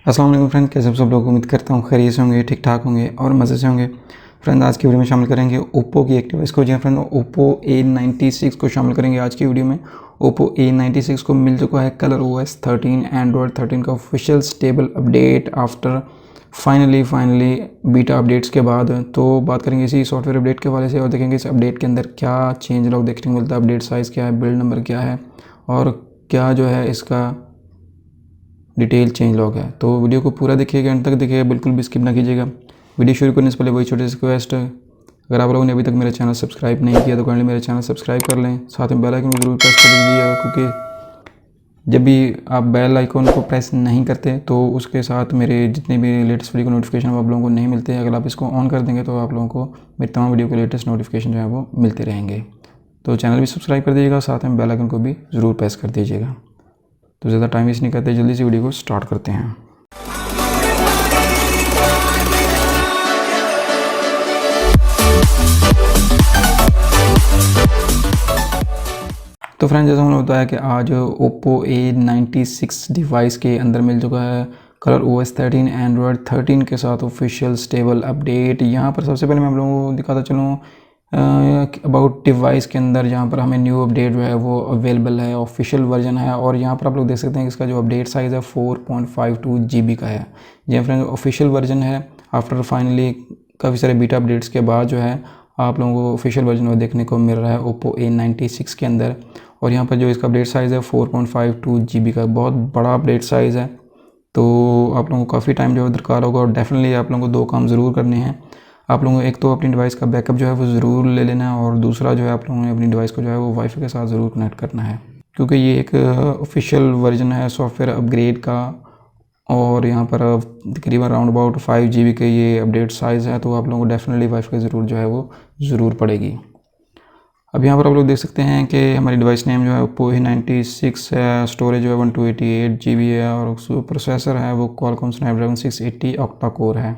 अस्सलाम वालेकुम फ्रेंड, कैसे सब लोग। उम्मीद करता हूँ खैरियत से होंगे, ठीक ठाक होंगे और मज़े से होंगे। फ्रेंड आज की वीडियो में शामिल करेंगे ओप्पो की एक डिवाइस को। जी फ्रेंड, ओप्पो A96 को शामिल करेंगे आज की वीडियो में। ओप्पो A96 को मिल चुका है कलर OS 13 एंड्रॉयड 13 का official stable update after finally beta updates के बाद। तो बात करेंगे इसी सॉफ्टवेयर अपडेट के हवाले से और देखेंगे इस अपडेट के अंदर क्या चेंज लॉग देखने को मिलता है, अपडेट साइज़ क्या है, बिल्ड नंबर क्या है और क्या जो है इसका डिटेल चेंज लॉग है। तो वीडियो को पूरा देखिएगा, एंड तक देखिएगा, बिल्कुल भी स्किप ना कीजिएगा। वीडियो शुरू करने से पहले वही छोटी सी रिक्वेस्ट है, अगर आप लोगों ने अभी तक मेरा चैनल सब्सक्राइब नहीं किया तो काइंडली मेरे चैनल सब्सक्राइब कर लें, साथ में बेल आइकन को जरूर प्रेस कर दीजिएगा, क्योंकि जब भी आप बेल आइकन को प्रेस नहीं करते तो उसके साथ मेरे जितने भी लेटेस्ट वीडियो के नोटिफिकेशन आप लोगों को नहीं मिलते। अगर आप इसको ऑन कर देंगे तो आप लोगों को मेरी तमाम वीडियो के लेटेस्ट नोटिफिकेशन जो है वो मिलते रहेंगे। तो चैनल भी सब्सक्राइब कर दीजिएगा, साथ में बेल आइकन को भी ज़रूर प्रेस कर दीजिएगा। तो ज़्यादा टाइम वेस्ट नहीं करते, जल्दी से वीडियो को स्टार्ट करते हैं। तो फ्रेंड्स, जैसा हमने बताया कि आज ओप्पो A96 डिवाइस के अंदर मिल चुका है कलर OS 13 एंड्रॉयड 13 के साथ ऑफिशियल स्टेबल अपडेट। यहाँ पर सबसे पहले मैं आप लोगों को दिखाता चलूँ अबाउट डिवाइस के अंदर, जहाँ पर हमें न्यू अपडेट जो है वो अवेलेबल है, ऑफिशियल वर्जन है। और यहाँ पर आप लोग देख सकते हैं कि इसका जो अपडेट साइज़ है 4.52 GB का है। जी फ्रेंड्स, ऑफिशियल वर्जन है आफ्टर फाइनली काफ़ी सारे बीटा अपडेट्स के बाद जो है आप लोगों को ऑफिशियल वर्जन में देखने को मिल रहा है ओप्पो A96 के अंदर। और यहाँ पर जो इसका अपडेट साइज़ है 4.52 GB का, बहुत बड़ा अपडेट साइज़ है। तो आप लोगों को काफ़ी टाइम जो है दरकार होगा और डेफिनेटली आप लोगों को दो काम ज़रूर करने हैं। आप लोगों को एक तो अपनी डिवाइस का बैकअप जो है वो ज़रूर ले लेना है, और दूसरा जो है आप लोगों ने अपनी डिवाइस को जो है वो वाईफाई के साथ ज़रूर कनेक्ट करना है, क्योंकि ये एक ऑफिशियल वर्जन है सॉफ्टवेयर अपग्रेड का। और यहाँ पर तकरीबन अराउंड अबाउट 5 GB का ये अपडेट साइज़ है। तो आप लोगों को डेफिनेटली वाईफाई ज़रूर जो है वो ज़रूर पड़ेगी। अब यहाँ पर आप लोग देख सकते हैं कि हमारी डिवाइस नेम जो है ओप्पो A96 है, स्टोरेज जो है 128 GB है, और प्रोसेसर है वो क्वालकॉम स्नैपड्रैगन 680 ऑक्टा कोर है,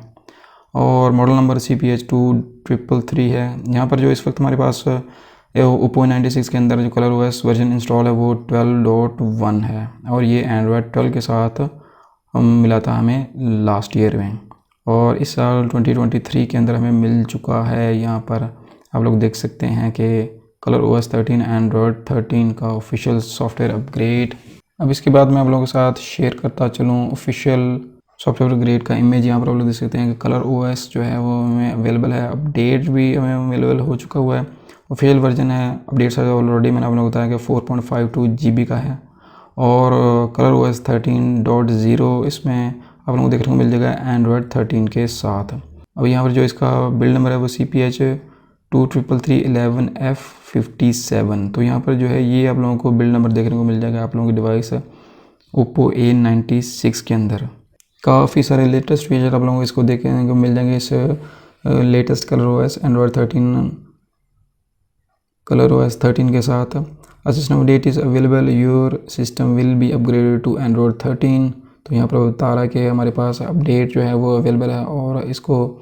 और मॉडल नंबर CPH 2333 है। यहाँ पर जो इस वक्त हमारे पास ओप्पो A96 के अंदर जो कलर OS वर्जन इंस्टॉल है वो 12.1 है, और ये एंड्रॉयड 12 के साथ मिला था हमें लास्ट ईयर में, और इस साल 2023 के अंदर हमें मिल चुका है। यहाँ पर आप लोग देख सकते हैं कि कलर OS 13 एंड्रॉयड 13 का ऑफिशियल सॉफ्टवेयर अपग्रेड। अब इसके बाद मैं आप लोगों के साथ शेयर करता चलूँ ऑफिशियल सॉफ्टवेयर अपग्रेड का इमेज। यहाँ पर आप लोग देख सकते हैं कि कलर OS जो है वो हमें अवेलेबल है, अपडेट भी हमें अवेलेबल हो चुका हुआ है, ऑफिशियल वर्जन है। अपडेट साइज ऑलरेडी मैंने आप लोगों को बताया कि 4.52 GB का है, और कलर OS 13.0 इसमें आप लोगों को देखने को मिल जाएगा एंड्रॉयड 13 के साथ। अब यहाँ पर जो इसका बिल्ड नंबर है वो CPH 233311F57। तो यहाँ पर जो है ये आप लोगों को बिल्ड नंबर देखने को मिल जाएगा आप लोगों की डिवाइस ओप्पो A96 के अंदर। काफ़ी सारे लेटेस्ट फीचर आप लोगों को इसको देखने को मिल जाएंगे इस latest colour OS Android 13 colour OS 13 के साथ। System update is available, your system will be upgraded to Android 13। तो यहाँ पर बता रहा है कि हमारे पास अपडेट जो है वो अवेलेबल है, और इसको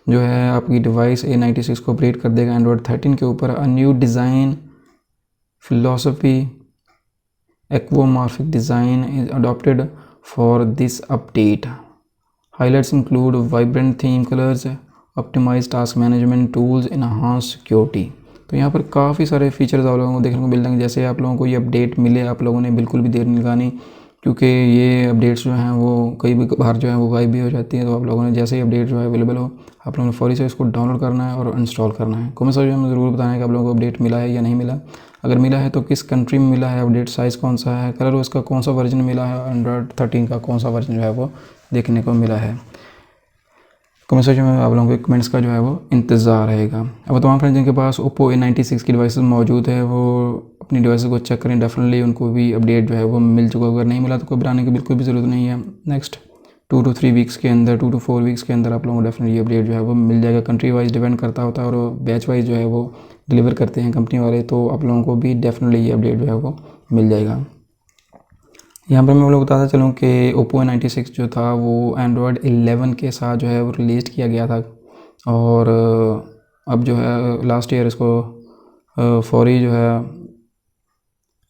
जो है आपकी डिवाइस A96 को अपडेट कर देगा एंड्रॉयड 13 के ऊपर। A new design philosophy aquamorphic design is adopted for this update. Highlights include vibrant theme colours, optimise task management tools, enhance security. तो यहाँ पर काफ़ी सारे फीचर्स आप लोगों को देखने को मिल जाएंगे। जैसे आप लोगों को ये अपडेट मिले, आप लोगों ने बिल्कुल भी देर नहीं लगानी, क्योंकि ये अपडेट्स जो हैं वो कई बार जो है वो गायब भी हो जाती है। तो आप लोगों ने जैसे ही अपडेट जो है अवेलेबल हो, आप लोगों ने फौरी से इसको डाउनलोड करना है और इंस्टॉल करना है। कमेंट सेक्शन में ज़रूर बताना है कि आप लोगों को अपडेट मिला है या नहीं मिला। अगर मिला है तो किस कंट्री में मिला है, अपडेट साइज़ कौन सा है, कलर उसका कौन सा वर्जन मिला है, एंड्रॉयड 13 का कौन सा वर्जन जो है वो देखने को मिला है। कमेंट सेक्शन में आप लोगों के कमेंट्स का जो है वो इंतज़ार रहेगा। अब तमाम फ्रेंड्स जिनके पास ओप्पो A96 की डिवाइस मौजूद है वो अपनी डिवाइस को चेक करें, डेफिनेटली उनको भी अपडेट जो है वो मिल चुका। अगर नहीं मिला तो कोई घबराने की बिल्कुल भी ज़रूरत नहीं है। नेक्स्ट 2 to 3 वीक्स के अंदर, 2 to 4 वीक्स के अंदर आप लोगों को डेफिनेटली अपडेट जो है वो मिल जाएगा। कंट्री वाइज डिपेंड करता होता है, और बैच वाइज जो है वो डिलीवर करते हैं कंपनी वाले। तो आप लोगों को भी डेफिनेटली ये अपडेट जो है वो मिल जाएगा। यहाँ पर मैं आप लोग बताता चलूँ कि ओप्पो A96 जो था वो एंड्रॉयड 11 के साथ जो है वो रिलीज़ किया गया था, और अब जो है लास्ट ईयर इसको फौरी जो है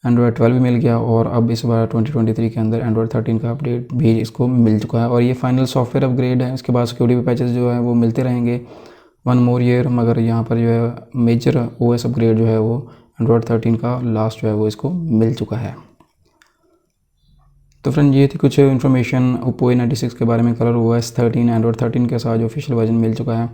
एंड्रॉयड 12 भी मिल गया और अब इस बार 2023 के अंदर एंड्रॉयड 13 का अपडेट भी इसको मिल चुका है। और ये फाइनल सॉफ्टवेयर अपग्रेड है, इसके बाद सिक्योरिटी पैचेस जो है वो मिलते रहेंगे 1 मोर ईयर। मगर यहाँ पर जो है मेजर OS अपग्रेड जो है वो एंड्रॉयड 13 का लास्ट जो है वो इसको मिल चुका है। तो फ्रेंड ये थी कुछ इन्फॉर्मेशन ओप्पो A96 के बारे में। कलर OS 13 एंड्रॉयड 13 के साथ जो ऑफिशियल वर्जन मिल चुका है।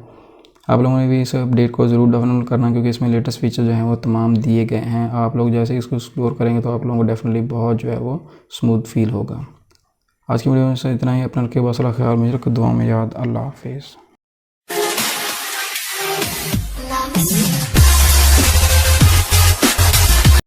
आप लोगों ने भी इस अपडेट को ज़रूर डाउनलोड करना, क्योंकि इसमें लेटेस्ट फीचर जो हैं वो तमाम दिए गए हैं। आप लोग जैसे इसको एक्सप्लोर करेंगे तो आप लोगों को डेफिनेटली बहुत जो है वो स्मूथ फील होगा। आज की वीडियो में से इतना ही। अपना के बहुत सारा ख्याल, मुझे रखो दुआ में याद। अल्लाह हाफिज़।